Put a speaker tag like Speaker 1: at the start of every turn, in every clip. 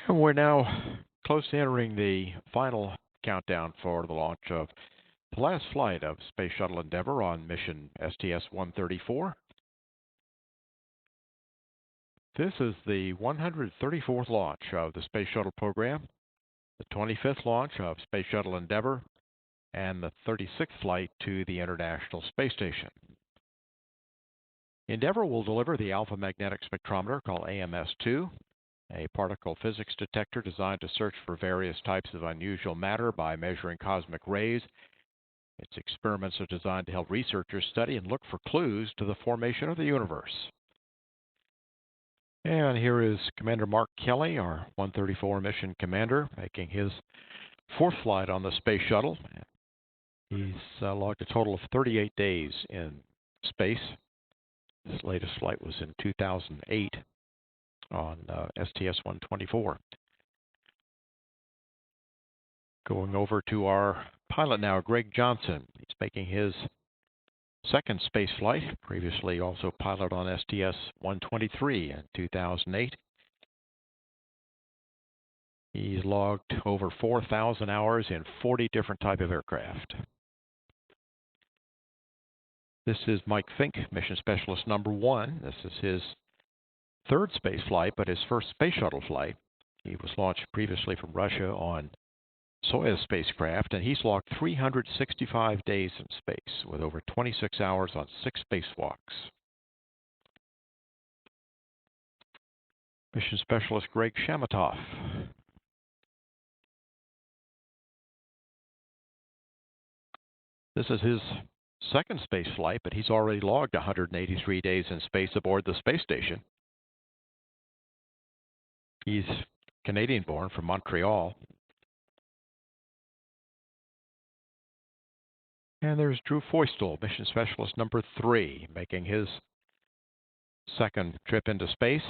Speaker 1: And we're now close to entering the final countdown for the launch of the last flight of Space Shuttle Endeavour on mission STS-134. This is the 134th launch of the Space Shuttle program, the 25th launch of Space Shuttle Endeavour, and the 36th flight to the International Space Station. Endeavour will deliver the Alpha Magnetic Spectrometer, called AMS-2, a particle physics detector designed to search for various types of unusual matter by measuring cosmic rays. Its experiments are designed to help researchers study and look for clues to the formation of the universe. And here is Commander Mark Kelly, our 134 mission commander, making his fourth flight on the Space Shuttle. He's logged a total of 38 days in space. His latest flight was in 2008 on STS-124. Going over to our pilot now, Greg Johnson. He's making his second space flight, previously also piloted on STS-123 in 2008. He's logged over 4,000 hours in 40 different types of aircraft. This is Mike Fink, Mission Specialist number 1. This is his third space flight, but his first space shuttle flight. He was launched previously from Russia on Soyuz spacecraft, and he's logged 365 days in space with over 26 hours on 6 spacewalks. Mission Specialist Greg Shamatoff. This is his second space flight, but he's already logged 183 days in space aboard the space station. He's Canadian-born from Montreal. And there's Drew Feustel, Mission Specialist number 3, making his second trip into space.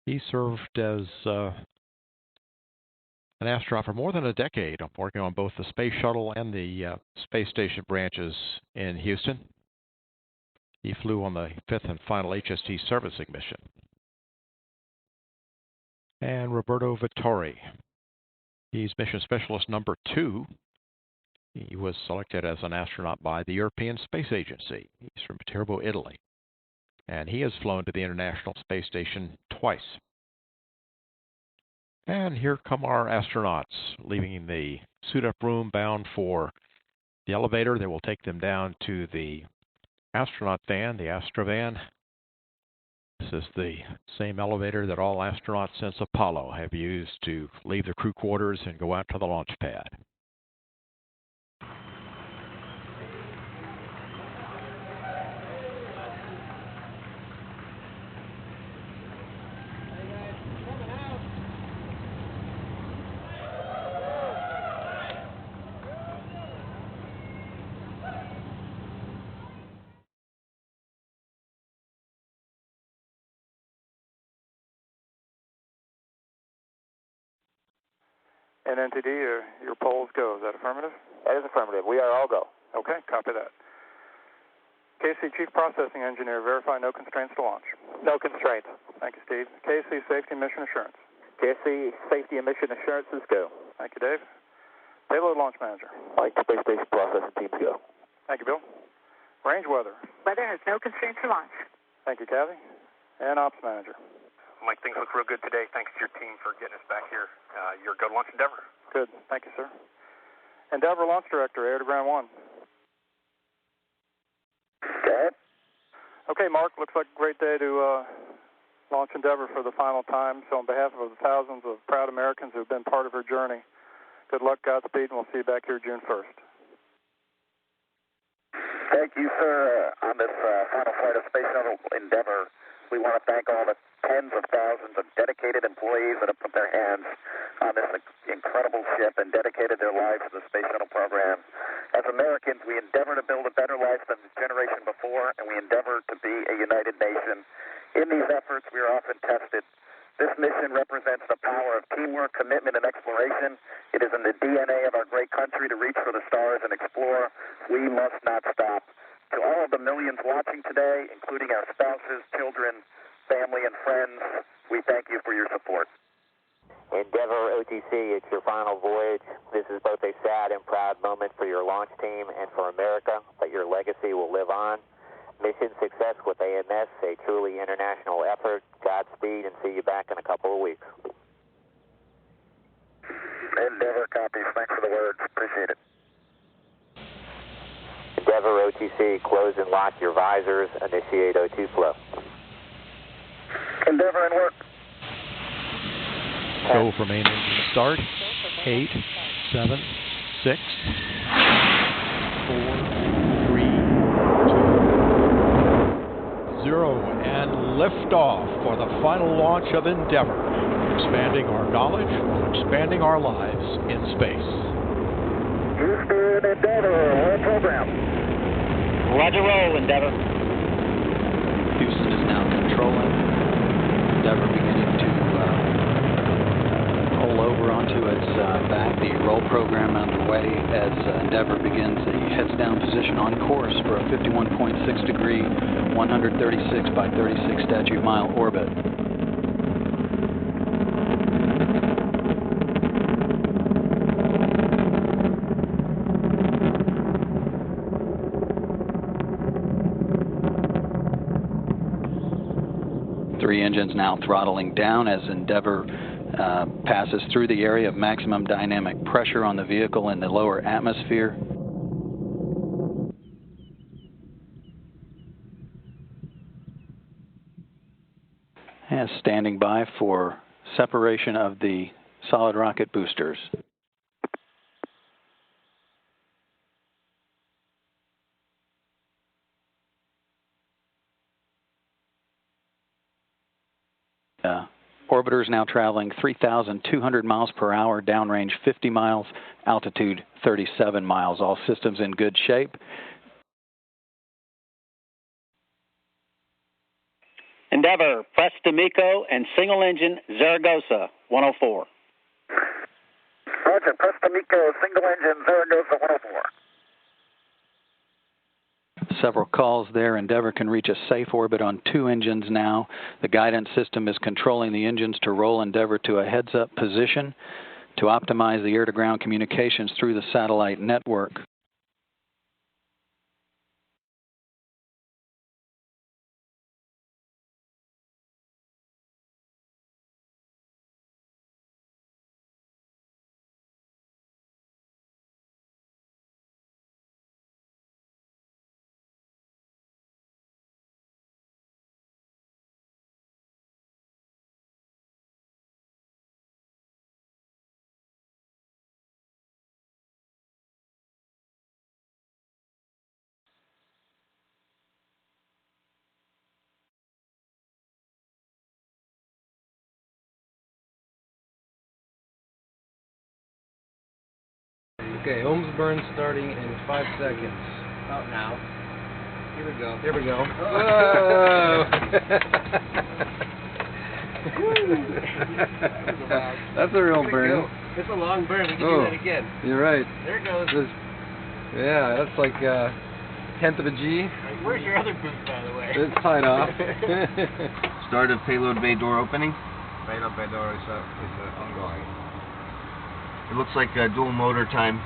Speaker 1: He served as an astronaut for more than a decade, working on both the Space Shuttle and the space station branches in Houston. He flew on the 5th and final HST servicing mission. And Roberto Vittori. He's Mission Specialist number 2. He was selected as an astronaut by the European Space Agency. He's from Viterbo, Italy. And he has flown to the International Space Station twice. And here come our astronauts, leaving the suit-up room bound for the elevator that will take them down to the astronaut van, the Astrovan. This is the same elevator that all astronauts since Apollo have used to leave the crew quarters and go out to the launch pad.
Speaker 2: And NTD, your polls go. Is that affirmative?
Speaker 3: That is affirmative. We are all go.
Speaker 2: Okay, copy that. KC Chief Processing Engineer, verify no constraints to launch.
Speaker 3: No constraints.
Speaker 2: Thank you, Steve. KC Safety and Mission Assurance.
Speaker 3: KC Safety and Mission Assurances go.
Speaker 2: Thank you, Dave. Payload Launch Manager.
Speaker 3: Mike, Space Station Processing Teams go.
Speaker 2: Thank you, Bill. Range Weather.
Speaker 4: Weather has no constraints to launch.
Speaker 2: Thank you, Kathy. And Ops Manager.
Speaker 5: Mike, things look real good today. Thanks to your team for getting us back here. You're good launch Endeavour.
Speaker 2: Good. Thank you, sir. Endeavour Launch Director, Air to Ground 1.
Speaker 3: Good.
Speaker 2: Okay, Mark, looks like a great day to launch Endeavour for the final time. So on behalf of the thousands of proud Americans who have been part of her journey, good luck, Godspeed, and we'll see you back here June 1st.
Speaker 3: Thank you, sir. On this final flight of Space Shuttle Endeavour, we want to thank all the tens of thousands of dedicated employees that have put their hands on this incredible ship and dedicated their lives to the Space Shuttle program. As Americans, we endeavor to build a better life than the generation before, and we endeavor to be a united nation. In these efforts, we are often tested. This mission represents the power of teamwork, commitment, and exploration. It is in the DNA of our great country to reach for the stars and explore. We must not stop. To all of the millions watching today, including our spouses, children, family, and friends, we thank you for your support.
Speaker 6: Endeavour OTC, it's your final voyage. This is both a sad and proud moment for your launch team and for America, but your legacy will live on. Mission success with AMS, a truly international effort. Godspeed, and see you back in a couple of weeks.
Speaker 3: Endeavour copies. Thanks for the words. Appreciate it.
Speaker 6: Endeavour OTC, close and lock your visors. Initiate O2 flow.
Speaker 3: Endeavour in work.
Speaker 1: Go for main engine start. 8, 7, 6, 4, 3, 2, 0, and liftoff for the final launch of Endeavour, expanding our knowledge, expanding our lives in space.
Speaker 3: Houston, Endeavour, roll program.
Speaker 7: Roger, roll, Endeavour.
Speaker 8: Houston is now controlling. Endeavour beginning to roll over onto its back. The roll program underway as Endeavour begins a heads-down position on course for a 51.6 degree, 136 by 36 statute mile orbit. Three engines now throttling down as Endeavour passes through the area of maximum dynamic pressure on the vehicle in the lower atmosphere. And standing by for separation of the solid rocket boosters. Orbiter is now traveling 3,200 miles per hour, downrange 50 miles, altitude 37 miles. All systems in good shape.
Speaker 7: Endeavour, press D'Amico and single engine Zaragoza, 104.
Speaker 3: Roger, press D'Amico, single engine Zaragoza, 104.
Speaker 8: Several calls there. Endeavour can reach a safe orbit on 2 engines now. The guidance system is controlling the engines to roll Endeavour to a heads-up position to optimize the air-to-ground communications through the satellite network.
Speaker 9: Okay, ohms burn starting in 5 seconds.
Speaker 10: About now. Here we go.
Speaker 9: Here we go.
Speaker 10: Whoa!
Speaker 9: That's a real burn.
Speaker 10: It's a long burn. We can do that again.
Speaker 9: You're right.
Speaker 10: There it goes.
Speaker 9: Yeah, that's like a tenth of a G.
Speaker 10: Where's your other booth, by the way?
Speaker 9: It's tied off.
Speaker 10: Start of payload bay door opening. Payload bay door is ongoing. It looks like dual motor time.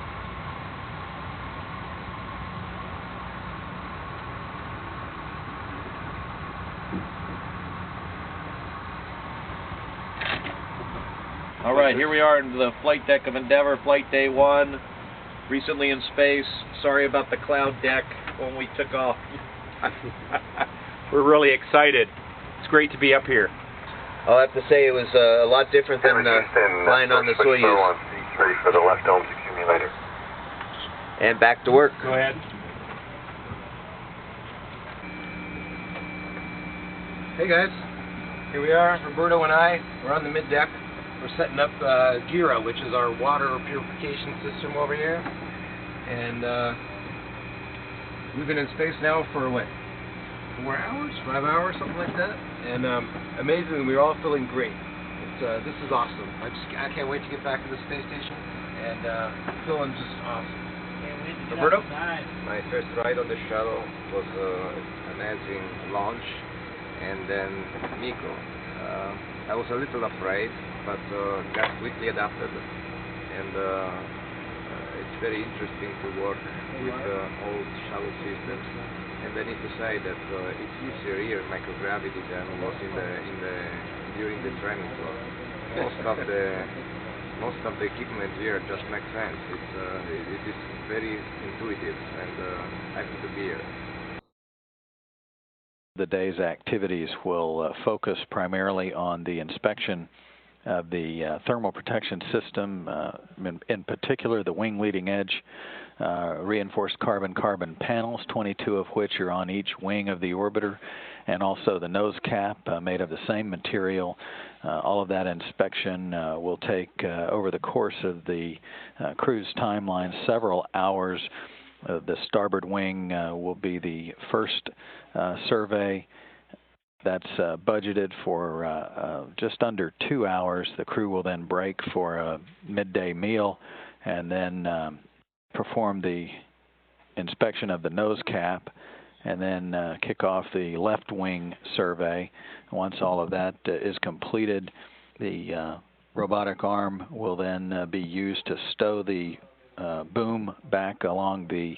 Speaker 10: All right, here we are in the flight deck of Endeavour, flight day 1. Recently in space. Sorry about the cloud deck when we took off.
Speaker 5: We're really excited. It's great to be up here.
Speaker 10: I'll have to say it was a lot different than flying on the Soyuz.
Speaker 3: Ready for the left dome's accumulator.
Speaker 10: And back to work.
Speaker 5: Go ahead.
Speaker 9: Hey guys, here we are, Roberto and I. We're on the mid-deck. We're setting up GIRA, which is our water purification system over here. And we've been in space now for what? 4 hours? 5 hours? Something like that. And amazingly, we're all feeling great. This is awesome. I can't wait to get back to the space station, and feeling just awesome. Roberto?
Speaker 11: My first ride on the shuttle was an amazing launch, and then Miko, I was a little afraid, but got quickly adapted, and it's very interesting to work with old shuttle systems. And I need to say that it's easier here in microgravity than it was during the training floor. Most of the equipment here just makes sense. It is very intuitive, and happy to be here.
Speaker 8: The day's activities will focus primarily on the inspection of the thermal protection system, in particular the wing leading edge reinforced carbon-carbon panels, 22 of which are on each wing of the orbiter, and also the nose cap made of the same material. All of that inspection will take, over the course of the cruise timeline, several hours. The starboard wing will be the first survey. That's budgeted for just under 2 hours. The crew will then break for a midday meal and then perform the inspection of the nose cap and then kick off the left wing survey. Once all of that is completed, the robotic arm will then be used to stow the boom back along the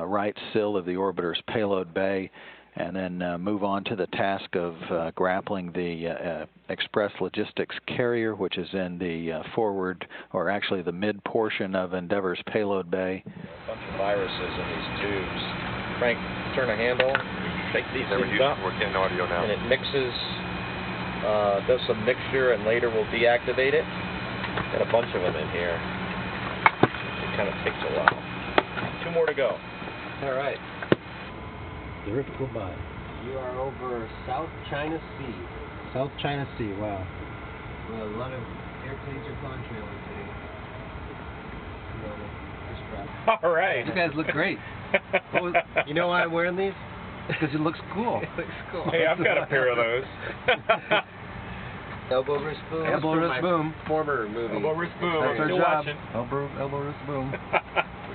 Speaker 8: right sill of the orbiter's payload bay, and then move on to the task of grappling the Express Logistics carrier, which is in the forward, or actually the mid portion of Endeavour's payload bay.
Speaker 10: A bunch of viruses in these tubes. Frank, turn a handle, shake these things up,
Speaker 12: we're getting audio now.
Speaker 10: and it mixes, does some mixture, and later we'll deactivate it. Got a bunch of them in here. It kind of takes a while. 2 more to go.
Speaker 9: All right.
Speaker 13: Goodbye.
Speaker 9: You are over South China Sea.
Speaker 13: South China Sea, wow.
Speaker 9: Well, a lot of airplanes are contrailing today.
Speaker 10: All right.
Speaker 13: You guys look great.
Speaker 9: You know why I'm wearing these?
Speaker 13: Because it looks cool.
Speaker 9: It looks cool.
Speaker 10: Hey, I've got a pair of those.
Speaker 9: Elbow wrist boom.
Speaker 13: Elbow wrist boom.
Speaker 9: Former movie.
Speaker 10: Elbow wrist boom.
Speaker 13: That's our
Speaker 10: Still
Speaker 13: job.
Speaker 10: watching.
Speaker 13: Elbow wrist boom.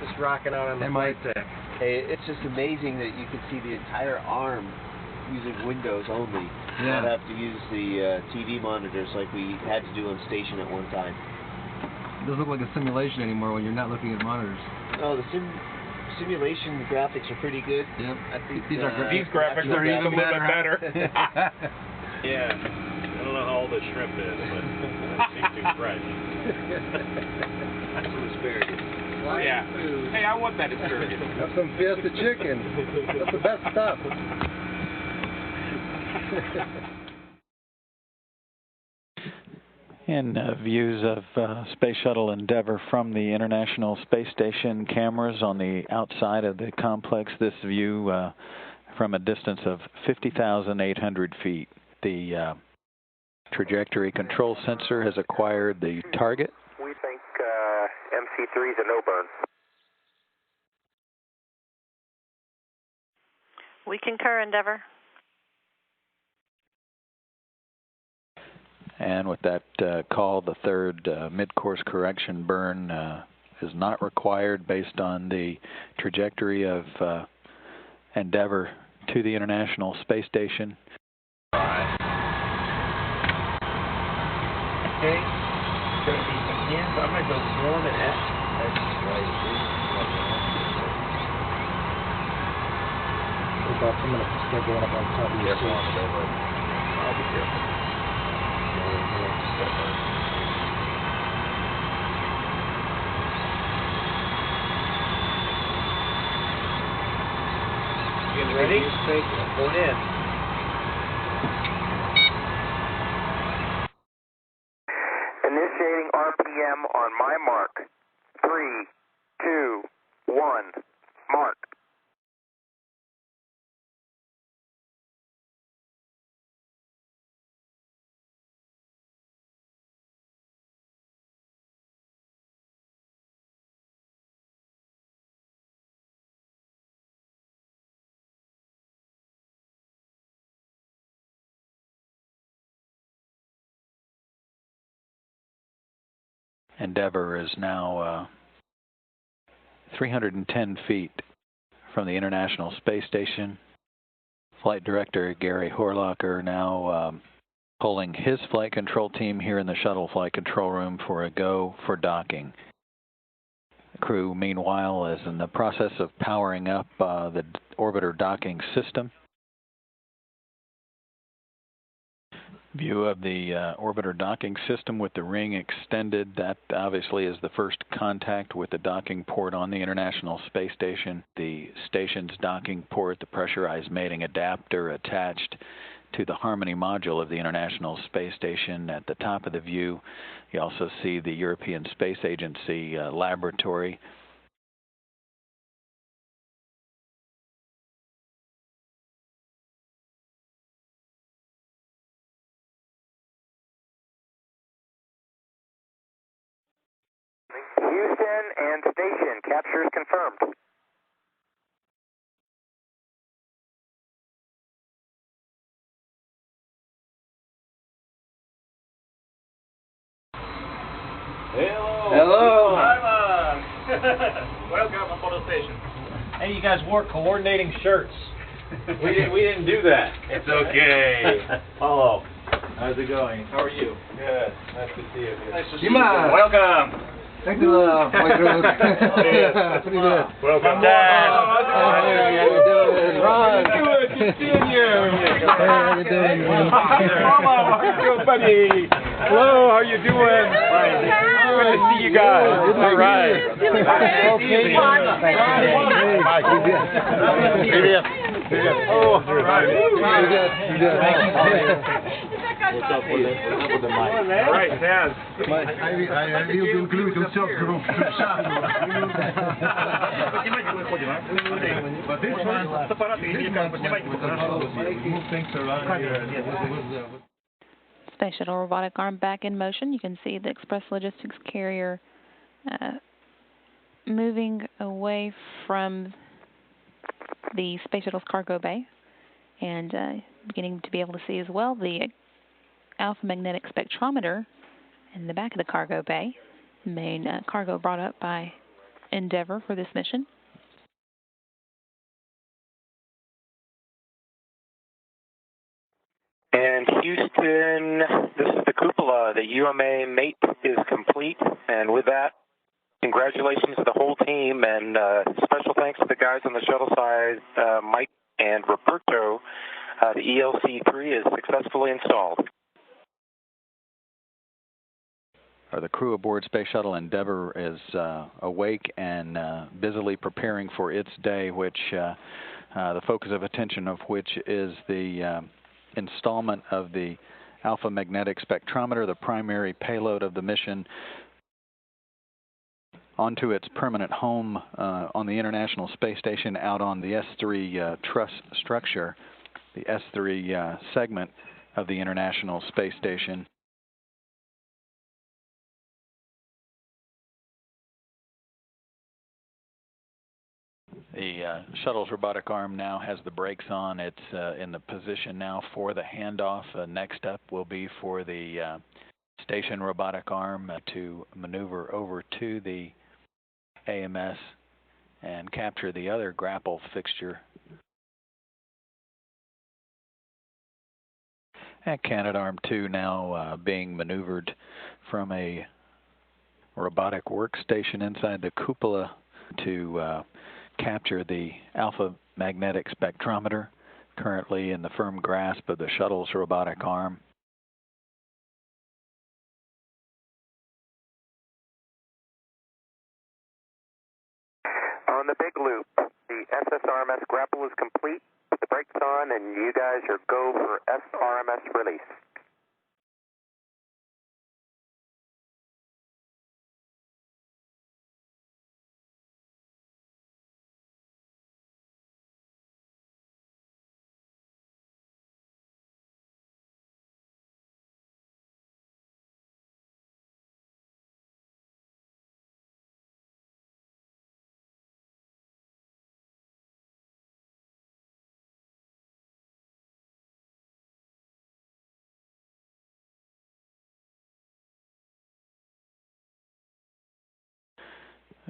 Speaker 9: Just rocking out on the
Speaker 13: And
Speaker 9: flight
Speaker 13: Mike.
Speaker 9: deck. Hey, it's just amazing that you can see the entire arm using windows only.
Speaker 13: Yeah.
Speaker 9: Not have to use the TV monitors like we had to do on station at one time.
Speaker 13: It doesn't look like a simulation anymore when you're not looking at monitors.
Speaker 9: Oh, the simulation graphics are pretty good.
Speaker 13: Yep.
Speaker 9: I think
Speaker 13: These are
Speaker 10: These graphics are even better.
Speaker 12: Yeah. I don't know how old the shrimp is, but it seems too fresh.
Speaker 9: That's some asparagus.
Speaker 10: Yeah. Hey, I want that asparagus.
Speaker 11: Have some fiesta chicken. That's the best stuff.
Speaker 8: And views of Space Shuttle Endeavour from the International Space Station cameras on the outside of the complex. This view from a distance of 50,800 feet. The trajectory control sensor has acquired the target.
Speaker 3: We think MC3 is a no-burn.
Speaker 4: We concur, Endeavour.
Speaker 8: And with that call, the third mid-course correction burn is not required based on the trajectory of Endeavour to the International Space Station.
Speaker 9: Okay. It's going to be again, so I'm going to go Swan and S. That's right.
Speaker 13: I'm going to start going up on top of your seat.
Speaker 10: I'll be careful.
Speaker 9: You ready? Going in.
Speaker 3: Initiating RPM on my mark. 3, 2, 1, mark.
Speaker 8: Endeavour is now 310 feet from the International Space Station. Flight Director Gary Horlocker now polling his flight control team here in the shuttle flight control room for a go for docking. The crew, meanwhile, is in the process of powering up the orbiter docking system. View of the orbiter docking system with the ring extended. That obviously is the first contact with the docking port on the International Space Station. The station's docking port, the pressurized mating adapter attached to the Harmony module of the International Space Station. At the top of the view, you also see the European Space Agency laboratory.
Speaker 3: Houston and station, capture is confirmed.
Speaker 12: Hello. Hi, welcome aboard the station.
Speaker 10: Hey, you guys wore coordinating shirts. We didn't do that.
Speaker 12: It's okay.
Speaker 10: Hello. How's it going? How are you?
Speaker 12: Good. Nice to see you.
Speaker 10: Nice to see you. Welcome.
Speaker 13: Thank you, my friend. Pretty good.
Speaker 12: Welcome,
Speaker 13: Dad. How you doing? Ron.
Speaker 12: Good seeing you.
Speaker 13: How you doing?
Speaker 12: Mama, how you doing, buddy? Hello, how you doing? Fine. Good to see you guys. All right. Oh, all right.
Speaker 13: What's up with the mic?
Speaker 12: All right, Saad.
Speaker 13: Hij hield hem glued op zelf erop.
Speaker 4: Space Shuttle robotic arm back in motion. You can see the Express Logistics carrier moving away from the Space Shuttle's cargo bay, and beginning to be able to see as well the alpha magnetic spectrometer in the back of the cargo bay. Main cargo brought up by Endeavour for this mission.
Speaker 5: And Houston, this is the cupola. The UMA mate is complete, and with that, congratulations to the whole team, and special thanks to the guys on the shuttle side, Mike and Roberto. The ELC-3 is successfully installed.
Speaker 8: The crew aboard Space Shuttle Endeavour is awake and busily preparing for its day, which the focus of attention of which is the installment of the alpha magnetic spectrometer, the primary payload of the mission, onto its permanent home on the International Space Station out on the S3 truss structure, the S3 segment of the International Space Station. The shuttle's robotic arm now has the brakes on. It's in the position now for the handoff. Next up will be for the station robotic arm to maneuver over to the AMS and capture the other grapple fixture. And Canadarm2 now being maneuvered from a robotic workstation inside the cupola to capture the alpha magnetic spectrometer, currently in the firm grasp of the shuttle's robotic arm.
Speaker 3: On the big loop, the SSRMS grapple is complete, the brakes on, and you guys are go for SRMS release.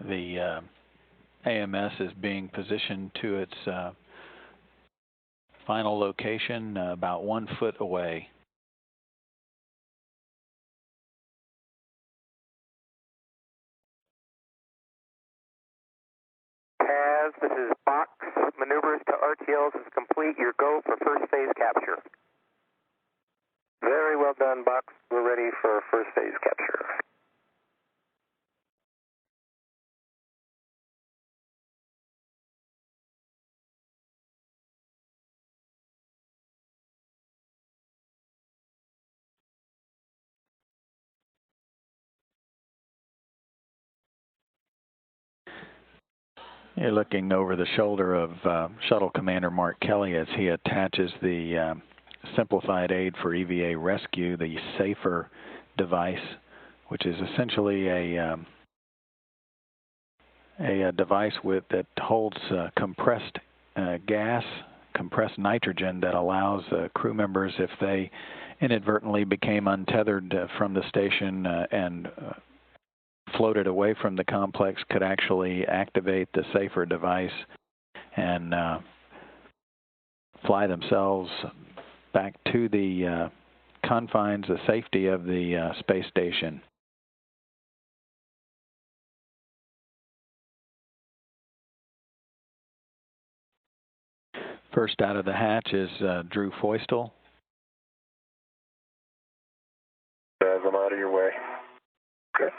Speaker 8: The AMS is being positioned to its final location about 1 foot away.
Speaker 6: Taz, this is Box. Maneuvers to RTLs is complete. Your go for first phase capture. Very well done, Box. We're ready for first phase capture.
Speaker 8: You're looking over the shoulder of Shuttle Commander Mark Kelly as he attaches the simplified aid for EVA rescue, the SAFER device, which is essentially a device that holds compressed gas, compressed nitrogen that allows crew members, if they inadvertently became untethered from the station and floated away from the complex, could actually activate the SAFER device and fly themselves back to the confines, the safety of the space station. First out of the hatch is Drew Feustel.
Speaker 6: As I'm out of your way. Okay.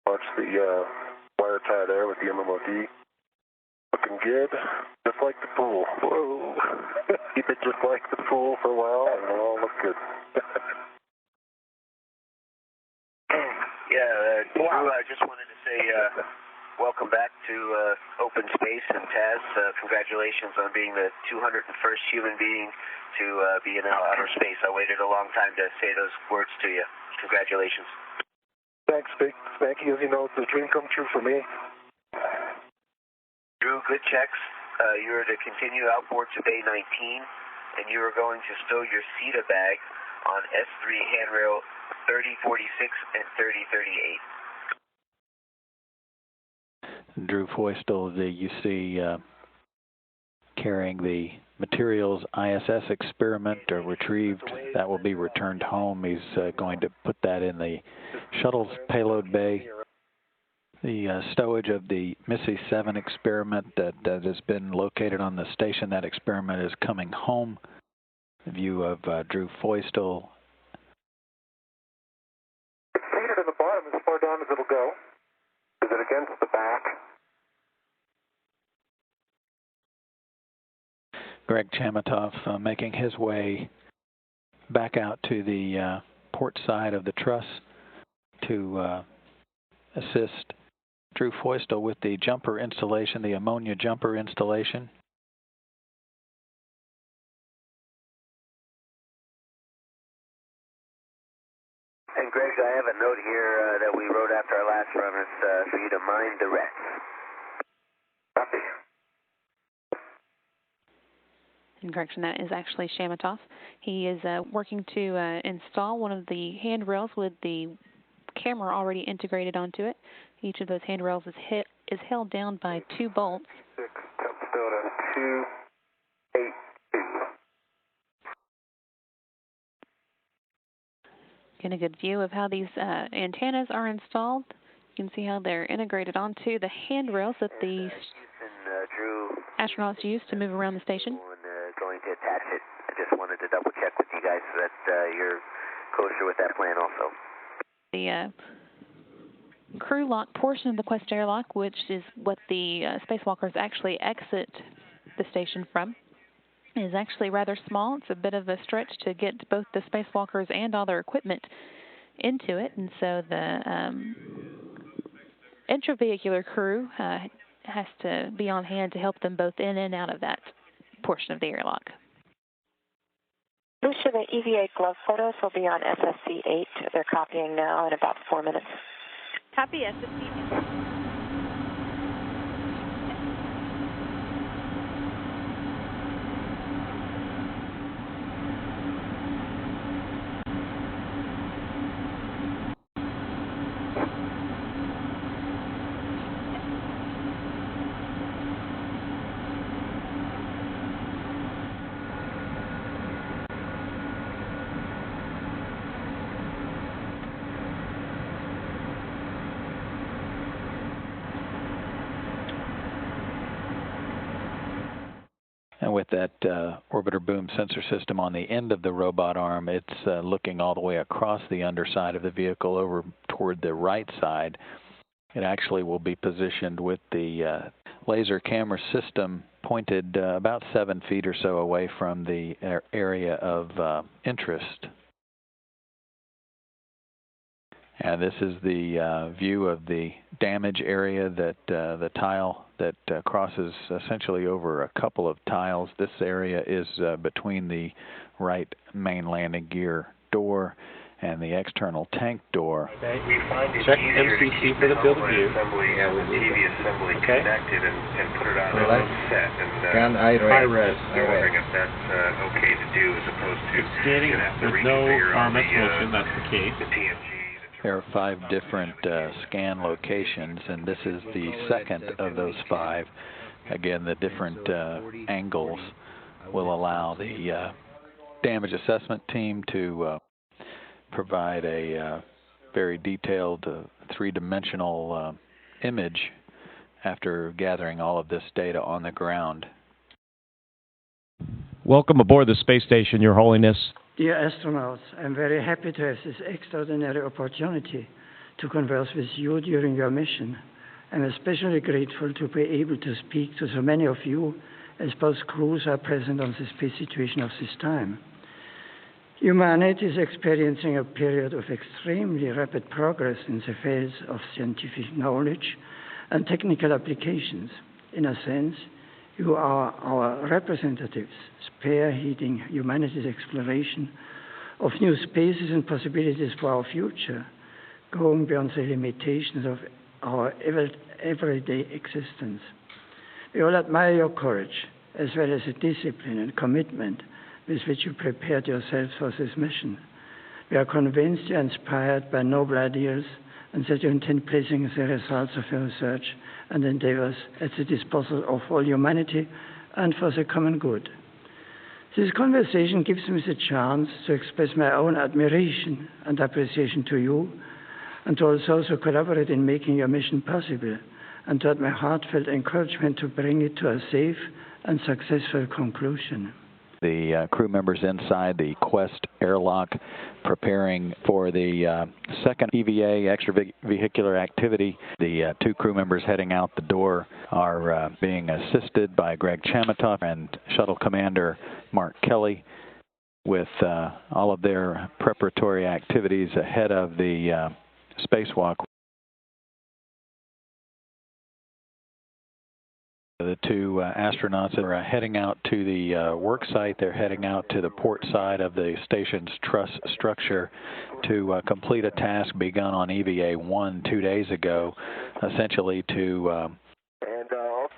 Speaker 6: Watch the wire tie there with the MMOD. Looking good, just like the pool. Whoa. Keep it just like the pool for a while and it'll all look good.
Speaker 14: Drew, I just wanted to say welcome back to open space, and Taz, congratulations on being the 201st human being to be in outer space. I waited a long time to say those words to you. Congratulations.
Speaker 6: Thanks, Spanky. As you know, it's a dream come true for me.
Speaker 14: Drew, good checks. You are to continue outboard to Bay 19, and you are going to stow your SETA bag on S3 handrail 3046 and 3038.
Speaker 8: Drew Feustel, you see carrying the materials ISS experiment retrieved. That will be returned home. He's going to put that in the shuttle's payload bay. The stowage of the Missy 7 experiment that has been located on the station, that experiment is coming home. A view of Drew Feustel.
Speaker 6: It's seated in the bottom as far down as it'll go. Is it against the back?
Speaker 8: Greg Chamitoff making his way back out to the port side of the truss to assist Drew Feustel with the jumper installation, the ammonia jumper installation.
Speaker 14: And Greg, I have a note here that we wrote after our last run is for you to mind the rest. Copy.
Speaker 4: In correction, that is actually Chamitoff. He is working to install one of the handrails with the camera already integrated onto it. Each of those handrails is held down by 2 bolts.
Speaker 6: 6, still to 282.
Speaker 4: Get a good view of how these antennas are installed. You can see how they're integrated onto the handrails that the astronauts use to move around the station.
Speaker 14: Going to attach it. I just wanted to double check with you guys so that you're kosher with that plan also.
Speaker 4: The crew lock portion of the Quest airlock, which is what the spacewalkers actually exit the station from, is actually rather small. It's a bit of a stretch to get both the spacewalkers and all their equipment into it, and so the intravehicular crew has to be on hand to help them both in and out of that portion of the airlock.
Speaker 15: Lucia, the EVA glove photos will be on SSC 8. They're copying now in about 4 minutes.
Speaker 16: Copy SSC 8.
Speaker 8: And with that orbiter boom sensor system on the end of the robot arm, it's looking all the way across the underside of the vehicle over toward the right side. It actually will be positioned with the laser camera system pointed about 7 feet or so away from the area of interest. And this is the view of the damage area, that the tile that crosses essentially over a couple of tiles. This area is between the right main landing gear door and the external tank door.
Speaker 10: Okay. Check MCC for the field of view.
Speaker 14: Yeah, with TV assembly connected and put it on set. And
Speaker 10: high res.
Speaker 14: I'm wondering if that's okay to do as opposed to
Speaker 1: it's scanning. There's no RMS motion. That's the case.
Speaker 14: The TMG.
Speaker 8: There are 5 different scan locations, and this is the second of those 5. Again, the different angles will allow the damage assessment team to provide a very detailed 3-dimensional image after gathering all of this data on the ground.
Speaker 12: Welcome aboard the space station, Your Holiness.
Speaker 17: Dear astronauts, I'm very happy to have this extraordinary opportunity to converse with you during your mission. I'm especially grateful to be able to speak to so many of you, as both crews are present on the space situation of this time. Humanity is experiencing a period of extremely rapid progress in the fields of scientific knowledge and technical applications. In a sense, you are our representatives, spearheading humanity's exploration of new spaces and possibilities for our future, going beyond the limitations of our everyday existence. We all admire your courage, as well as the discipline and commitment with which you prepared yourselves for this mission. We are convinced you are inspired by noble ideals and that you intend placing the results of your research and endeavors at the disposal of all humanity and for the common good. This conversation gives me the chance to express my own admiration and appreciation to you, and to also collaborate in making your mission possible, and to add my heartfelt encouragement to bring it to a safe and successful conclusion.
Speaker 8: The crew members inside the Quest airlock preparing for the second EVA extravehicular activity. The 2 crew members heading out the door are being assisted by Greg Chamitoff and Shuttle Commander Mark Kelly with all of their preparatory activities ahead of the spacewalk. The 2 astronauts are heading out to the work site. They're heading out to the port side of the station's truss structure to complete a task begun on EVA-1 2 days ago, essentially to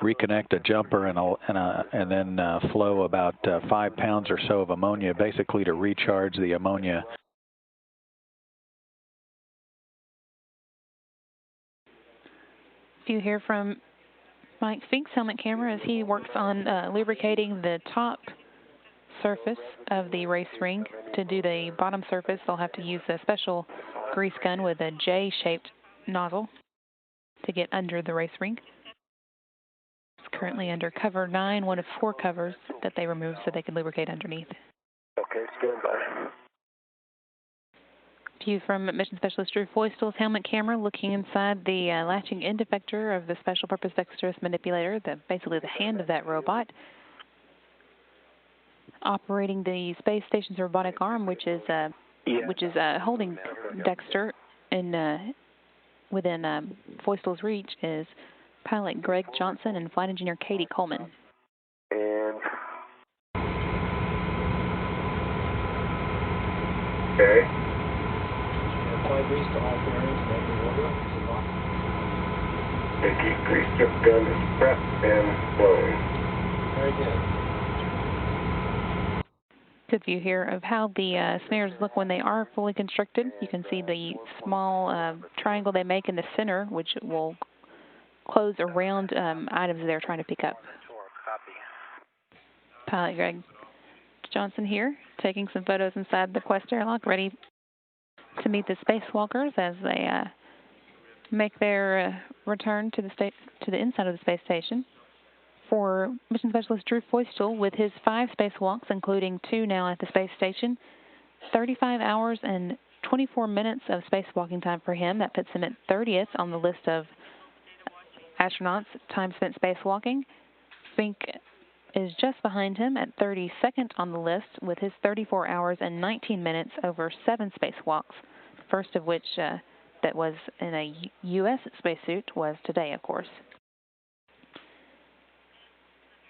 Speaker 8: reconnect a jumper and then flow about 5 pounds or so of ammonia, basically to recharge the ammonia.
Speaker 4: You hear from Mike Fink's helmet camera as he works on lubricating the top surface of the race ring. To do the bottom surface, they'll have to use a special grease gun with a J-shaped nozzle to get under the race ring. It's currently under cover 9, one of 4 covers that they removed so they can lubricate underneath.
Speaker 14: Okay, stand by.
Speaker 4: View from Mission Specialist Drew Foistel's helmet camera looking inside the latching end effector of the Special Purpose Dexterous Manipulator, basically the hand of that robot, operating the space station's robotic arm, which is holding Dexter within Foistel's reach, is pilot Greg Johnson and flight engineer Katie Coleman.
Speaker 14: And okay.
Speaker 10: Apply grease to all bearings in every order.
Speaker 14: And keep grease tip gun prepped and blowing.
Speaker 10: Very good.
Speaker 4: Good view here of how the snares look when they are fully constricted. You can see the small triangle they make in the center, which will close around items they're trying to pick up. Pilot Greg Johnson here, taking some photos inside the Quest airlock, ready to meet the spacewalkers as they make their return to the inside of the space station. for Mission Specialist Drew Feustel with his 5 spacewalks, including 2 now at the space station. 35 hours and 24 minutes of spacewalking time for him. That puts him at 30th on the list of astronauts' time spent spacewalking. Fink is just behind him at 32nd on the list with his 34 hours and 19 minutes over 7 spacewalks, the first of which that was in a U.S. spacesuit was today, of course.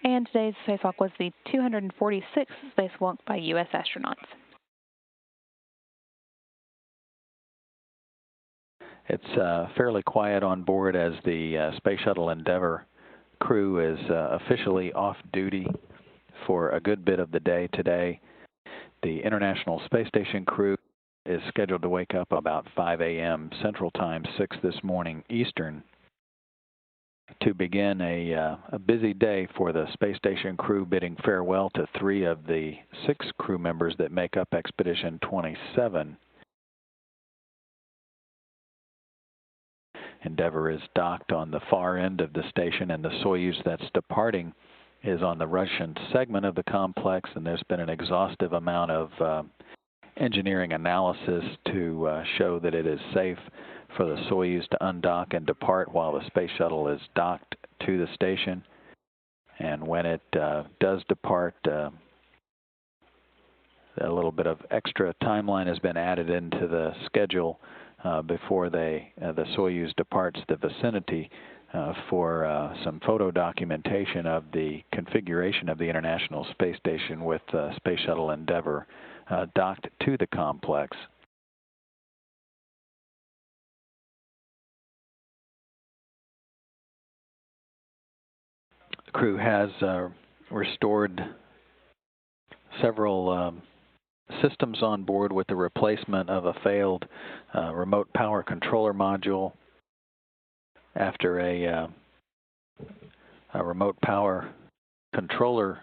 Speaker 4: And today's spacewalk was the 246th spacewalk by U.S. astronauts.
Speaker 8: It's fairly quiet on board as the Space Shuttle Endeavour crew is officially off duty for a good bit of the day today. The International Space Station crew is scheduled to wake up about 5 a.m. Central Time, 6 this morning Eastern, to begin a busy day for the space station crew, bidding farewell to 3 of the 6 crew members that make up Expedition 27. Endeavour is docked on the far end of the station, and the Soyuz that's departing is on the Russian segment of the complex, and there's been an exhaustive amount of engineering analysis to show that it is safe for the Soyuz to undock and depart while the space shuttle is docked to the station. And when it does depart, a little bit of extra timeline has been added into the schedule before the Soyuz departs the vicinity for some photo documentation of the configuration of the International Space Station with Space Shuttle Endeavour docked to the complex. The crew has restored several systems on board with the replacement of a failed remote power controller module after a remote power controller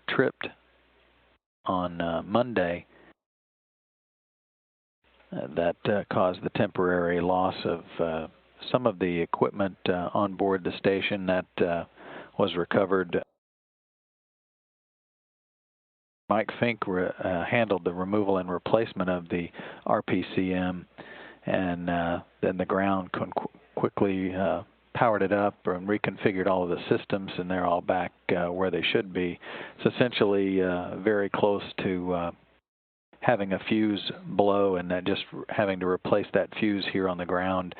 Speaker 8: tripped on Monday. That caused the temporary loss of some of the equipment on board the station. That was recovered. Mike Fink handled the removal and replacement of the RPCM, and then the ground quickly powered it up and reconfigured all of the systems, and they're all back where they should be. It's essentially very close to having a fuse blow and just having to replace that fuse here on the ground,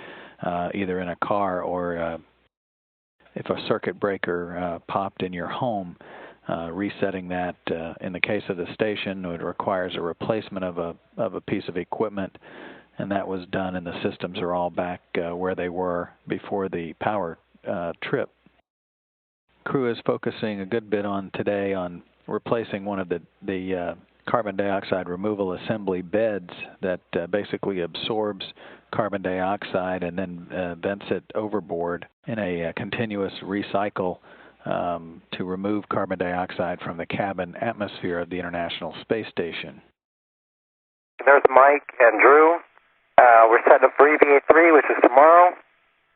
Speaker 8: either in a car or if a circuit breaker popped in your home. Resetting that, in the case of the station, it requires a replacement of a piece of equipment, and that was done, and the systems are all back where they were before the power trip. Crew is focusing a good bit on today on replacing one of the carbon dioxide removal assembly beds that basically absorbs carbon dioxide and then vents it overboard in a continuous recycle to remove carbon dioxide from the cabin atmosphere of the International Space Station.
Speaker 18: There's Mike and Drew. We're setting up for EVA 3, which is tomorrow.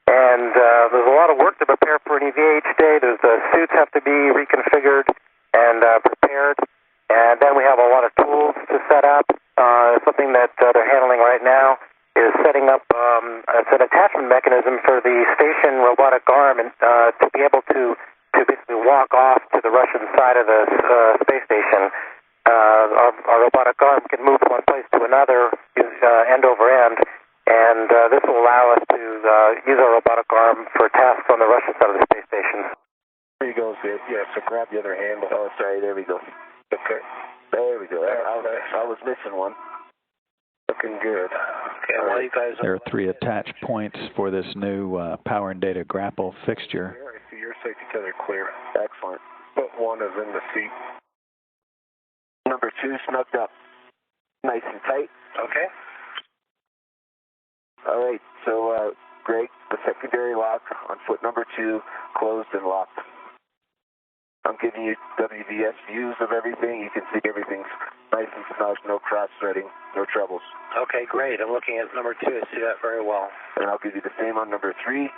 Speaker 18: And there's a lot of work to prepare for an EVA each day. The suits have to be reconfigured and prepared. And then we have a lot of tools to set up. Something that they're handling right now is setting up it's an attachment mechanism for the station robotic arm and to be able to basically walk off to the Russian side of the space station. Our robotic arm can move from one place to another, end over end, and this will allow us to use our robotic arm for tasks on the Russian side of the space station.
Speaker 14: There you go, Sid. Yeah, so grab the other hand. Oh, sorry, there we go. Okay. There we go. I was missing one. Looking good. Okay, well, you guys...
Speaker 8: There are 3 attach points for this new power and data grapple fixture.
Speaker 14: So your safety tether clear. Excellent. Foot 1 is in the seat. Number 2 snugged up. Nice and tight. Okay. All right, so Greg, the secondary lock on foot number 2 closed and locked. I'm giving you WVS views of everything. You can see everything's nice and snug, no cross-threading, no troubles. Okay, great. I'm looking at number 2. I see that very well. And I'll give you the same on number 3.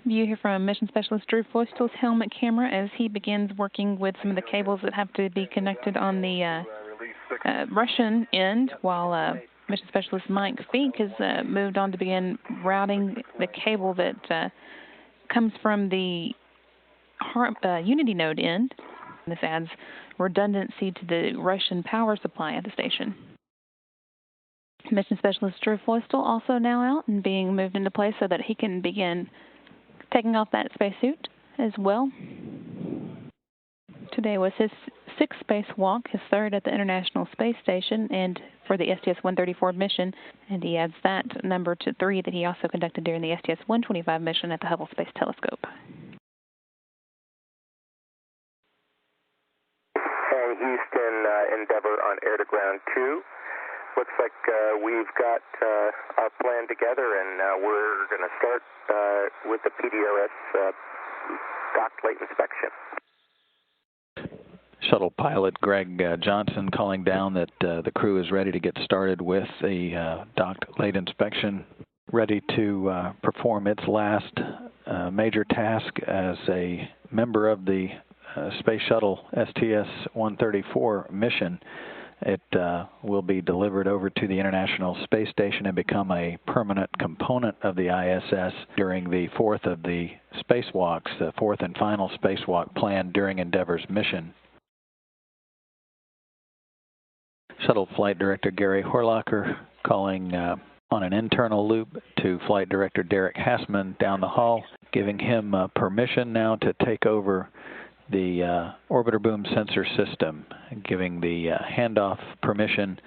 Speaker 4: View here from Mission Specialist Drew Foistel's helmet camera as he begins working with some of the cables that have to be connected on the Russian end, while Mission Specialist Mike Fink has moved on to begin routing the cable that comes from the Unity node end. This adds redundancy to the Russian power supply at the station. Mission Specialist Drew Foistel also now out and being moved into place so that he can begin taking off that spacesuit as well. Today was his 6th spacewalk, his 3rd at the International Space Station and for the STS-134 mission, and he adds that number to 3 that he also conducted during the STS-125 mission at the Hubble Space Telescope.
Speaker 18: And Houston Endeavour on air to ground 2. Looks like we've got our plan together, and we're going to start with the PDRS dock late inspection.
Speaker 8: Shuttle pilot Greg Johnson calling down that the crew is ready to get started with a docked late inspection, ready to perform its last major task as a member of the Space Shuttle STS-134 mission. It will be delivered over to the International Space Station and become a permanent component of the ISS during the 4th of the spacewalks, the 4th and final spacewalk planned during Endeavour's mission. Shuttle Flight Director Gary Horlacher calling on an internal loop to Flight Director Derek Hassman down the hall, giving him permission now to take over the orbiter boom sensor system, giving the handoff permission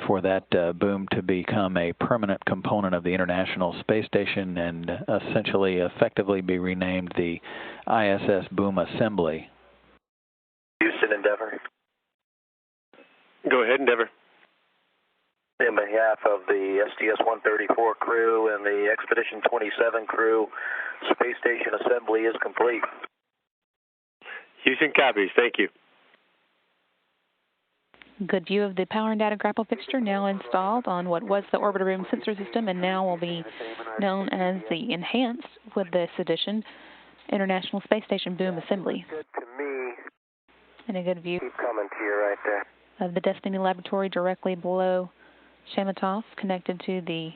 Speaker 8: for that boom to become a permanent component of the International Space Station and essentially effectively be renamed the ISS Boom Assembly.
Speaker 14: Houston Endeavour.
Speaker 19: Go ahead, Endeavour.
Speaker 14: In behalf of the STS-134 crew and the Expedition 27 crew, Space Station assembly is complete.
Speaker 19: Houston copies. Thank you.
Speaker 4: Good view of the power and data grapple fixture now installed on what was the orbiter boom sensor system and now will be known as the enhanced, with this addition, International Space Station Boom Assembly.
Speaker 18: Good to me.
Speaker 4: And a good view
Speaker 18: Keep coming to you right there.
Speaker 4: Of the Destiny Laboratory directly below Shamatov, connected to the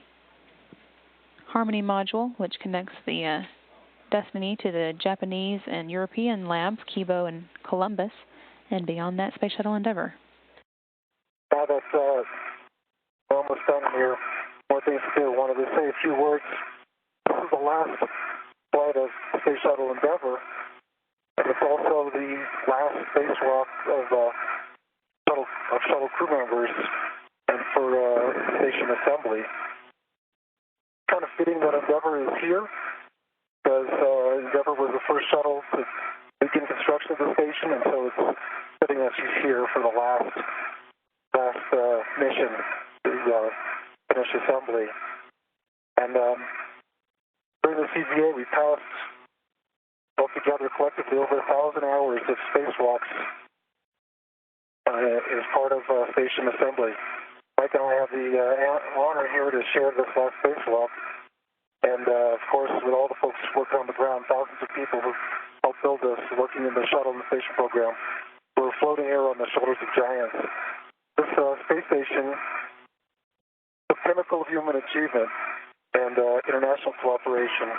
Speaker 4: Harmony module, which connects the Destiny to the Japanese and European labs, Kibo and Columbus, and beyond that, Space Shuttle Endeavour.
Speaker 20: Now that we're almost done here, more things to do. I wanted to say a few words. This is the last flight of Space Shuttle Endeavour, and it's also the last spacewalk of shuttle crew members and for station assembly. Kind of fitting that Endeavour is here, because Endeavour was the first shuttle to begin construction of the station, and so it's fitting that she's here for the last mission to finish assembly. And during the CGA, we passed altogether collectively over 1,000 hours of spacewalks as part of station assembly. Mike and I have the honor here to share this last spacewalk. And, of course, with all the folks working on the ground, thousands of people who helped build this, working in the shuttle and the station program, we're floating here on the shoulders of giants. This space station is the pinnacle of human achievement and international cooperation.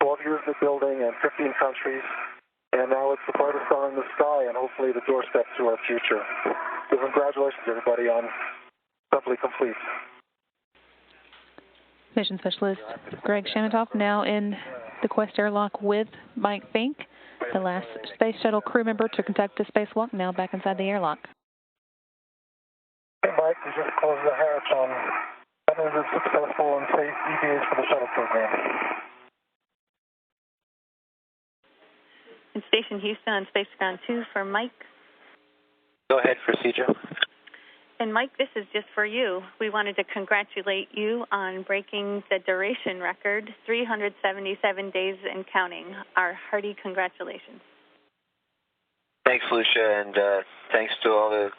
Speaker 20: 12 years in the building and 15 countries, and now it's the brightest star in the sky and hopefully the doorstep to our future. So congratulations, everybody, on assembly complete.
Speaker 4: Mission Specialist Greg Shamatov now in the Quest airlock with Mike Fink, the last Space Shuttle crew member to conduct a spacewalk, now back inside the airlock.
Speaker 20: Hey, Mike, we just closed the hatch on another successful and safe EVAs for the shuttle program.
Speaker 16: In Station Houston on Space Ground 2 for Mike.
Speaker 5: Go ahead, procedure.
Speaker 16: And Mike, this is just for you. We wanted to congratulate you on breaking the duration record, 377 days and counting. Our hearty congratulations.
Speaker 14: Thanks, Lucia, and thanks to all the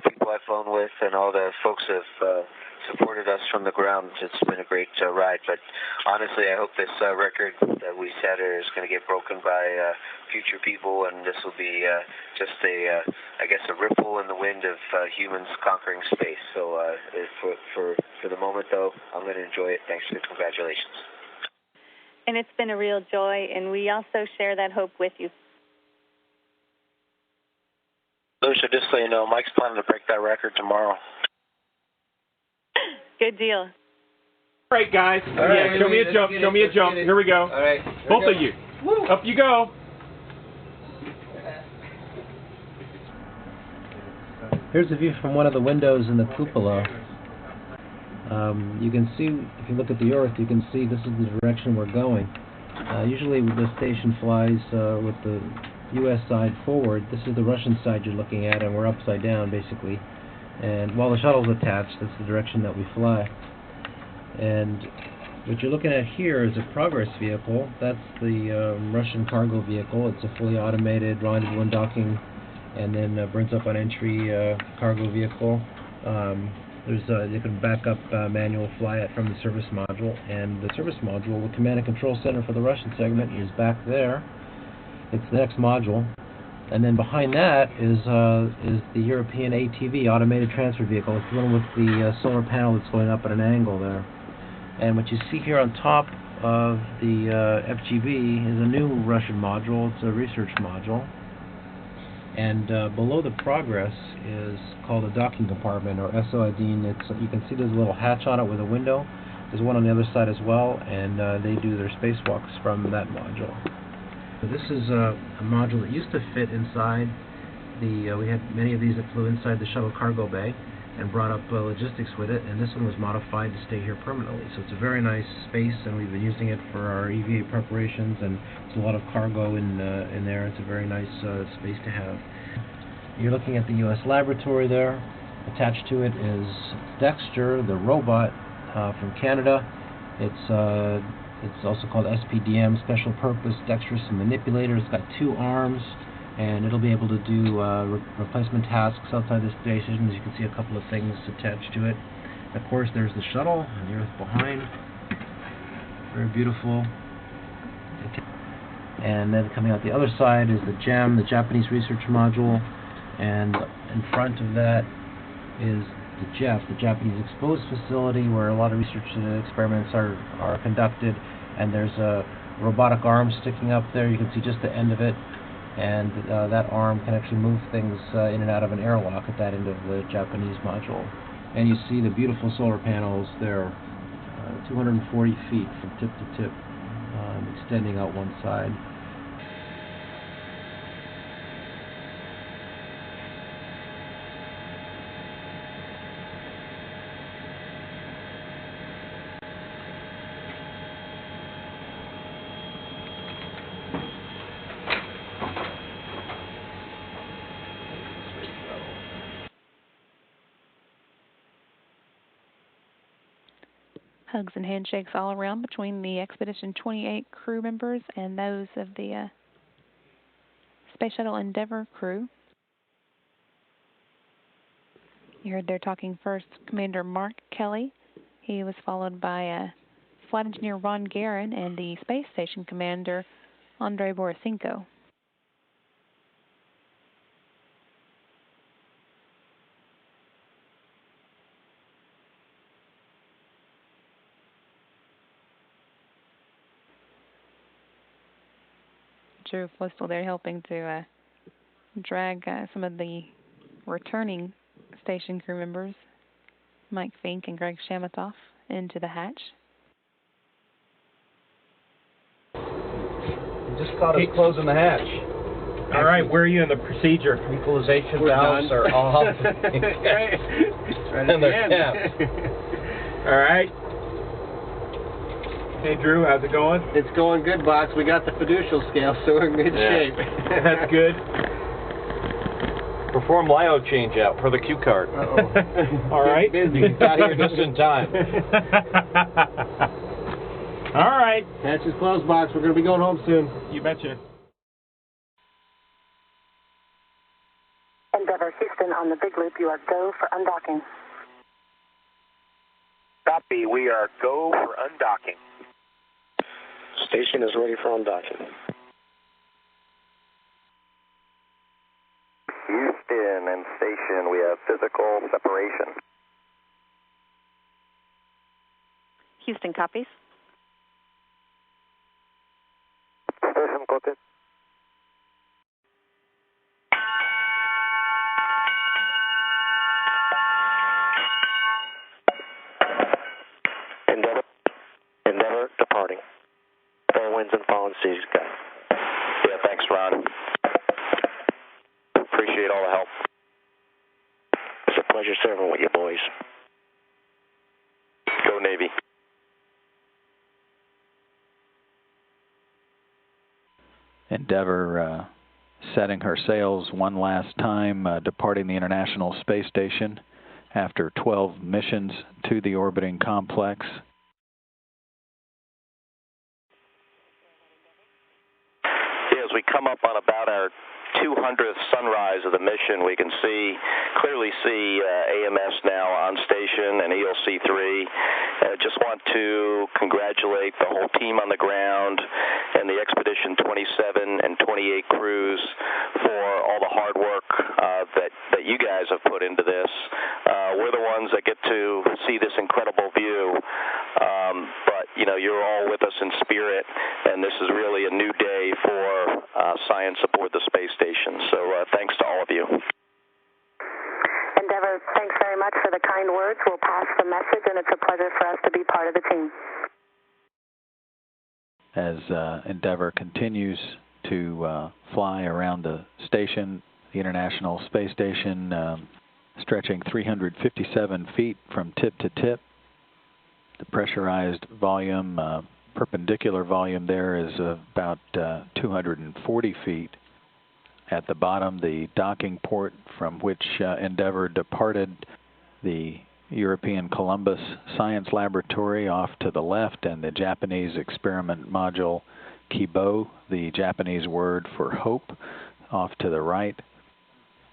Speaker 14: people I've flown with, and all the folks who have supported us from the ground. It's been a great ride. But honestly, I hope this record that we set is going to get broken by future people, and this will be just I guess, a ripple in the wind of humans conquering space. So for the moment, though, I'm going to enjoy it. Thanks for the congratulations.
Speaker 16: And it's been a real joy, and we also share that hope with you.
Speaker 5: Lucia, just so you know, Mike's planning to break that record tomorrow.
Speaker 16: Good deal.
Speaker 12: All right, guys.
Speaker 9: All right,
Speaker 12: show me a jump. Show me a jump. Here we go.
Speaker 9: All right.
Speaker 12: Both of you. Woo. Up you go.
Speaker 9: Here's a view from one of the windows in the cupola. You can see, if you look at the Earth, you can see this is the direction we're going. Usually the station flies with the U.S. side forward. This is the Russian side you're looking at, and we're upside down, basically. And while the shuttle's attached, that's the direction that we fly. And what you're looking at here is a Progress vehicle. That's the Russian cargo vehicle. It's a fully automated rendezvous and docking, and then brings up on entry cargo vehicle. You can back up manual fly it from the service module, and the service module, the command and control center for the Russian segment, is back there. It's the next module. And then behind that is the European ATV, Automated Transfer Vehicle. It's the one with the solar panel that's going up at an angle there. And what you see here on top of the FGV is a new Russian module. It's a research module. And below the Progress is called a docking compartment, or SOID. You can see there's a little hatch on it with a window. There's one on the other side as well, and they do their spacewalks from that module. So this is a module that used to fit inside the, we had many of these that flew inside the shuttle cargo bay and brought up logistics with it, and this one was modified to stay here permanently. So it's a very nice space, and we've been using it for our EVA preparations, and there's a lot of cargo in there. It's a very nice space to have. You're looking at the U.S. laboratory there. Attached to it is Dexter, the robot from Canada. It's also called SPDM, Special Purpose Dexterous Manipulator. It's got 2 arms, and it'll be able to do replacement tasks outside the station. As you can see, a couple of things attached to it. Of course, there's the shuttle and the Earth behind. Very beautiful. And then coming out the other side is the JEM, the Japanese Research Module, and in front of that is the JEF, the Japanese Exposed Facility, where a lot of research and experiments are conducted, and there's a robotic arm sticking up there. You can see just the end of it, and that arm can actually move things in and out of an airlock at that end of the Japanese module. And you see the beautiful solar panels there, 240 feet from tip to tip, extending out one side.
Speaker 4: Hugs and handshakes all around between the Expedition 28 crew members and those of the Space Shuttle Endeavour crew. You heard there talking first Commander Mark Kelly. He was followed by Flight Engineer Ron Guerin and the Space Station Commander Andrei Borisenko. Drew Flistel there helping to drag some of the returning station crew members, Mike Fink and Greg Shamatoff, into the hatch.
Speaker 10: Just caught us closing the hatch.
Speaker 12: All right, where are you in the procedure?
Speaker 10: Equalization valves are off.
Speaker 12: Right
Speaker 10: and they're capped.
Speaker 12: All right. Hey, Drew, how's it going?
Speaker 9: It's going good, Box. We got the fiducial scale, so we're in good shape.
Speaker 12: That's good.
Speaker 10: Perform LIO change out for the cue card.
Speaker 12: All right.
Speaker 10: Busy. Got here just in time.
Speaker 12: All right.
Speaker 9: Hatch is closed, Box. We're going to be going home soon.
Speaker 12: You betcha.
Speaker 15: Endeavour Houston Houston, on the big loop, you are go for undocking.
Speaker 5: Copy, we are go for undocking.
Speaker 19: Station is ready for undocking.
Speaker 3: Houston and station, we have physical separation.
Speaker 15: Houston copies.
Speaker 3: Station copies.
Speaker 5: Endeavour departing. Fair winds and fallen seas, guys.
Speaker 3: Yeah, thanks, Ron. Appreciate all the help.
Speaker 5: It's a pleasure serving with you boys.
Speaker 3: Go Navy.
Speaker 8: Endeavour setting her sails one last time, departing the International Space Station after 12 missions to the orbiting complex.
Speaker 3: As we come up on about our 200th sunrise of the mission, we can clearly see AMS now on station and ELC-3. Just want to congratulate the whole team on the ground and the Expedition 27 and 28 crews for all the hard work that you guys have put into this. We're the ones that get to see this incredible view, but you're all with us in spirit, and this is really a new day for science aboard the space station. So thanks to all of you.
Speaker 15: Endeavour, thanks very much for the kind words. We'll pass the message, and it's a pleasure for us to be part of the team.
Speaker 8: As Endeavour continues to fly around the station, the International Space Station, stretching 357 feet from tip to tip. The pressurized volume, perpendicular volume there is about 240 feet. At the bottom, the docking port from which Endeavour departed the European Columbus Science Laboratory off to the left, and the Japanese experiment module Kibo, the Japanese word for hope, off to the right.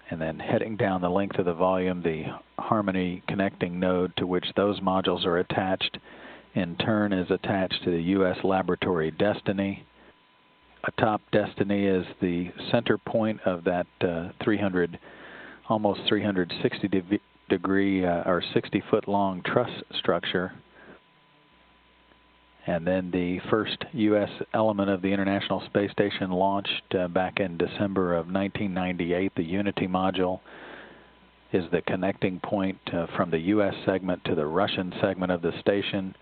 Speaker 8: And then heading down the length of the volume, the Harmony connecting node to which those modules are attached, in turn is attached to the U.S. laboratory Destiny. Atop Destiny is the center point of that almost 360 degree or 60-foot long truss structure. And then the first U.S. element of the International Space Station launched back in December of 1998. The Unity module is the connecting point from the U.S. segment to the Russian segment of the station.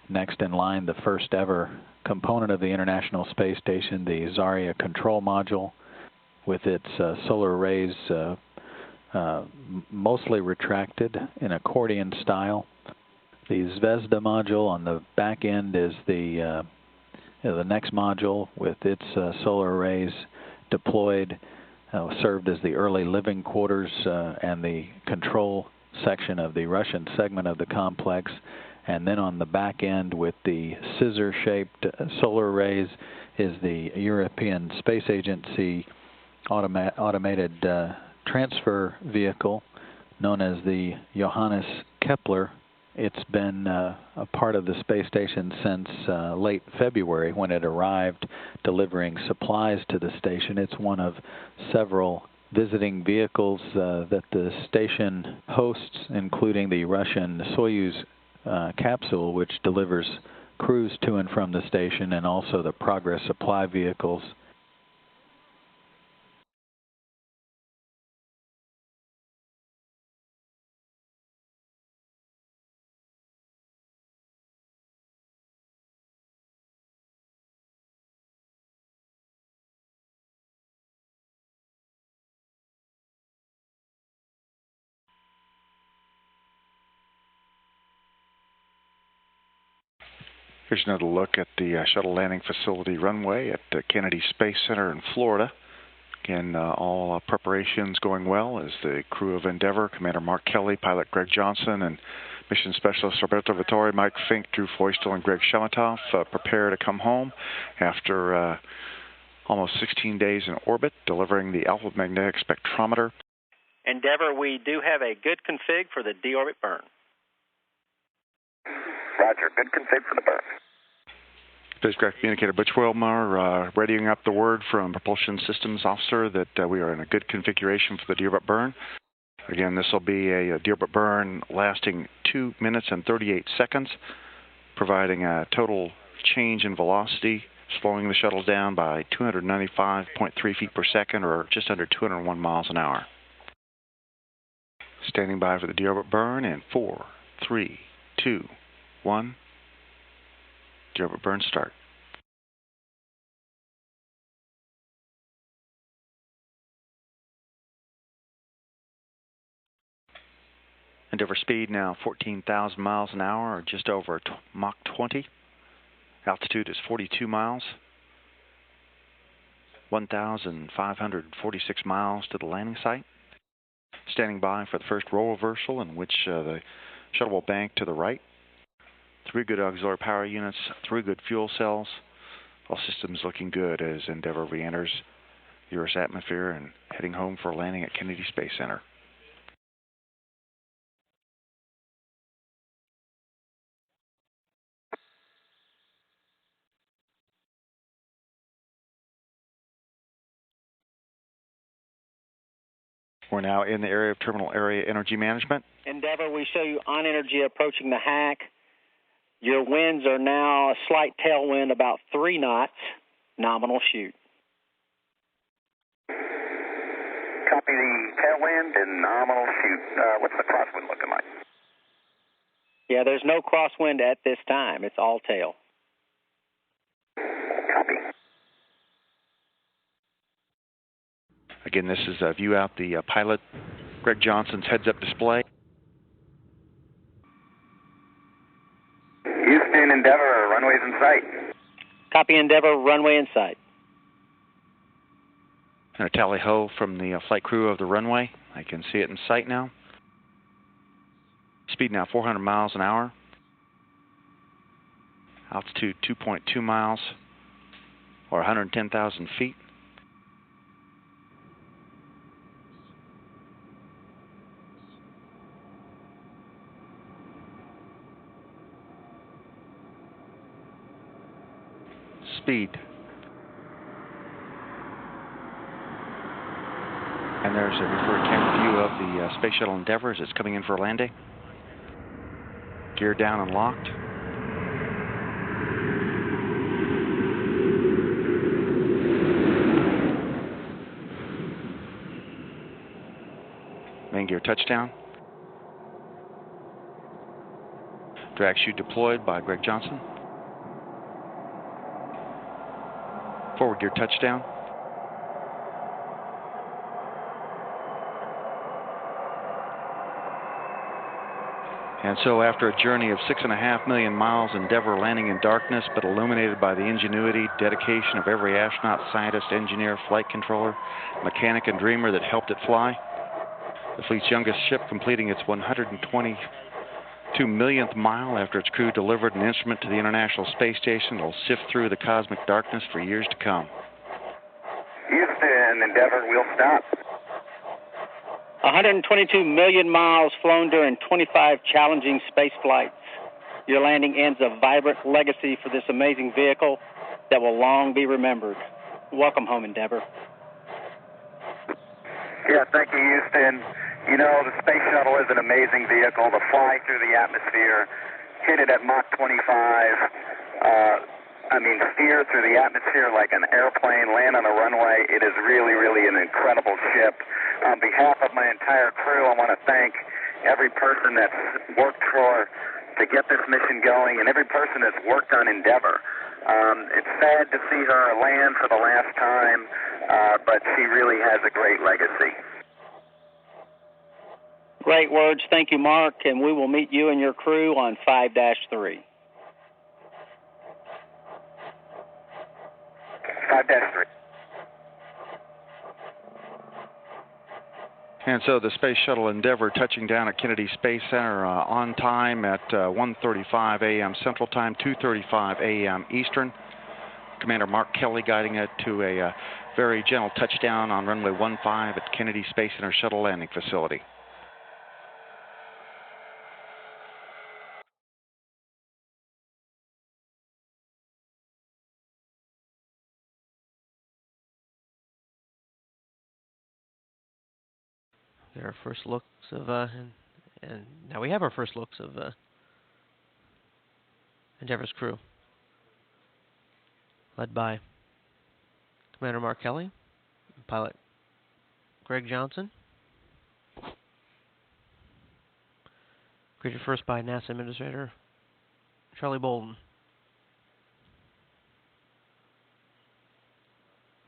Speaker 8: Next in line, the first ever component of the International Space Station, the Zarya control module, with its solar arrays mostly retracted in accordion style. The Zvezda module on the back end is the next module with its solar arrays deployed, served as the early living quarters and the control section of the Russian segment of the complex. And then on the back end with the scissor-shaped solar arrays is the European Space Agency automated transfer vehicle known as the Johannes Kepler. It's been a part of the space station since late February when it arrived delivering supplies to the station. It's one of several visiting vehicles that the station hosts, including the Russian Soyuz capsule, which delivers crews to and from the station, and also the Progress supply vehicles.
Speaker 21: Here's another look at the shuttle landing facility runway at Kennedy Space Center in Florida. Again, all preparations going well as the crew of Endeavour, Commander Mark Kelly, pilot Greg Johnson, and mission specialist Roberto Vittori, Mike Fink, Drew Feustel, and Greg Shematoff prepare to come home after almost 16 days in orbit, delivering the alpha magnetic spectrometer.
Speaker 7: Endeavour, we do have a good config for the deorbit burn.
Speaker 3: Roger, good config for the burn.
Speaker 21: Spacecraft Communicator Butch Wilmer readying up the word from Propulsion Systems Officer that we are in a good configuration for the deorbit burn. Again, this will be a deorbit burn lasting 2 minutes and 38 seconds, providing a total change in velocity, slowing the shuttle down by 295.3 feet per second, or just under 201 miles an hour. Standing by for the deorbit burn in 4, 3, 2, 1. Deorbit burn start. Endeavour speed now 14,000 miles an hour, or just over Mach 20. Altitude is 42 miles. 1,546 miles to the landing site. Standing by for the first roll reversal, in which the shuttle will bank to the right. 3 good auxiliary power units, 3 good fuel cells. All systems looking good as Endeavour re-enters the Earth's atmosphere and heading home for a landing at Kennedy Space Center. We're now in the area of terminal area energy management.
Speaker 7: Endeavour, we show you on energy approaching the hack. Your winds are now a slight tailwind, about 3 knots, nominal shoot.
Speaker 3: Copy the tailwind and nominal shoot. What's the crosswind looking like?
Speaker 7: Yeah, there's no crosswind at this time. It's all tail.
Speaker 3: Copy.
Speaker 21: Again, this is a view out the pilot, Greg Johnson's heads-up display.
Speaker 3: Houston, Endeavour, runways in sight.
Speaker 7: Copy, Endeavour, runway in sight.
Speaker 21: And a tally-ho from the flight crew of the runway. I can see it in sight now. Speed now 400 miles an hour. Altitude 2.2 miles, or 110,000 feet. Speed. And there's a reverse camera view of the Space Shuttle Endeavour as it's coming in for a landing. Gear down and locked. Main gear touchdown. Drag chute deployed by Greg Johnson. Forward gear touchdown. And so after a journey of 6.5 million miles, Endeavour landing in darkness, but illuminated by the ingenuity, dedication of every astronaut, scientist, engineer, flight controller, mechanic, and dreamer that helped it fly. The fleet's youngest ship completing its 122 millionth mile after its crew delivered an instrument to the International Space Station that will sift through the cosmic darkness for years to come.
Speaker 3: Houston, Endeavour, we'll stop.
Speaker 7: 122 million miles flown during 25 challenging space flights. Your landing ends a vibrant legacy for this amazing vehicle that will long be remembered. Welcome home, Endeavour.
Speaker 3: Yeah, thank you, Houston. You know, the Space Shuttle is an amazing vehicle to fly through the atmosphere, hit it at Mach 25, steer through the atmosphere like an airplane, land on a runway. It is really, really an incredible ship. On behalf of my entire crew, I want to thank every person that's worked to get this mission going, and every person that's worked on Endeavour. It's sad to see her land for the last time, but she really has a great legacy.
Speaker 7: Great words. Thank you, Mark, and we will meet you and your crew on 5-3.
Speaker 3: 5-3.
Speaker 21: And so the Space Shuttle Endeavour touching down at Kennedy Space Center on time at 1:35 a.m. Central Time, 2:35 a.m. Eastern. Commander Mark Kelly guiding it to a very gentle touchdown on runway 15 at Kennedy Space Center Shuttle Landing Facility.
Speaker 2: There are first looks of, and now we have our first looks of Endeavour's crew, led by Commander Mark Kelly, pilot Greg Johnson, greeted first by NASA Administrator Charlie Bolden,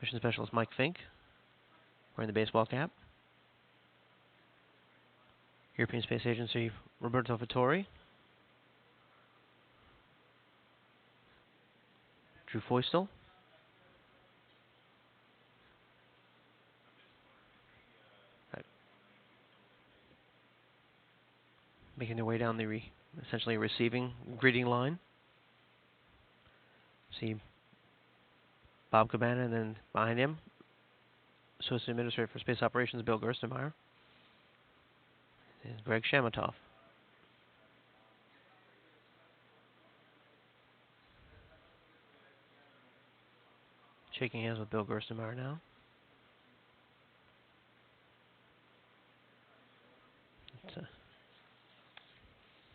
Speaker 2: Mission Specialist Mike Fink, wearing the baseball cap, European Space Agency Roberto Vittori, Drew Feustel, making their way down the essentially receiving greeting line. See Bob Cabana, and then behind him, Associate Administrator for Space Operations Bill Gerstenmaier, and Greg Shamatov. Shaking hands with Bill Gerstenmaier now.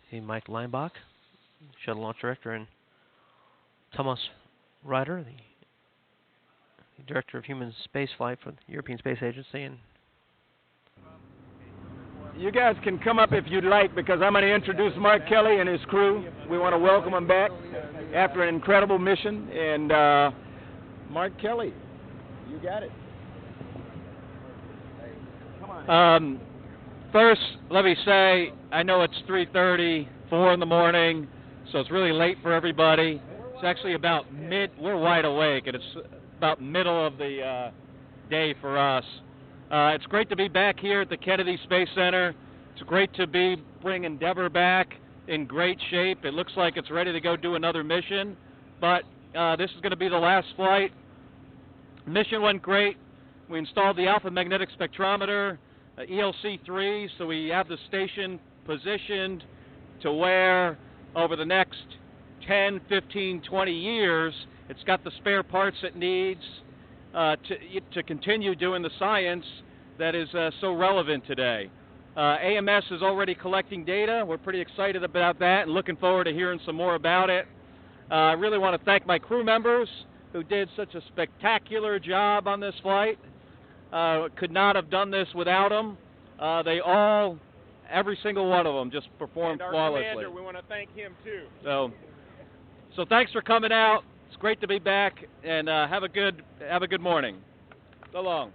Speaker 2: See Mike Leinbach, Shuttle Launch Director, and Thomas Ryder, the Director of Human Spaceflight for the European Space Agency. And
Speaker 12: you guys can come up if you'd like, because I'm going to introduce Mark Kelly and his crew. We want to welcome him back after an incredible mission. And Mark Kelly, you got it. Come on.
Speaker 22: First, let me say, I know it's 3:30, 4 in the morning, so it's really late for everybody. It's actually about we're wide awake, and it's about middle of the day for us. It's great to be back here at the Kennedy Space Center. It's great to be bringing Endeavour back in great shape. It looks like it's ready to go do another mission, but this is going to be the last flight. Mission went great. We installed the alpha magnetic spectrometer, ELC-3, so we have the station positioned to where over the next 10, 15, 20 years, it's got the spare parts it needs to continue doing the science that is so relevant today. AMS is already collecting data. We're pretty excited about that and looking forward to hearing some more about it. I really want to thank my crew members who did such a spectacular job on this flight. Could not have done this without them. They all, every single one of them, just performed flawlessly.
Speaker 12: And our commander, we want to thank him too.
Speaker 22: So thanks for coming out. It's great to be back, and have a good morning. So long.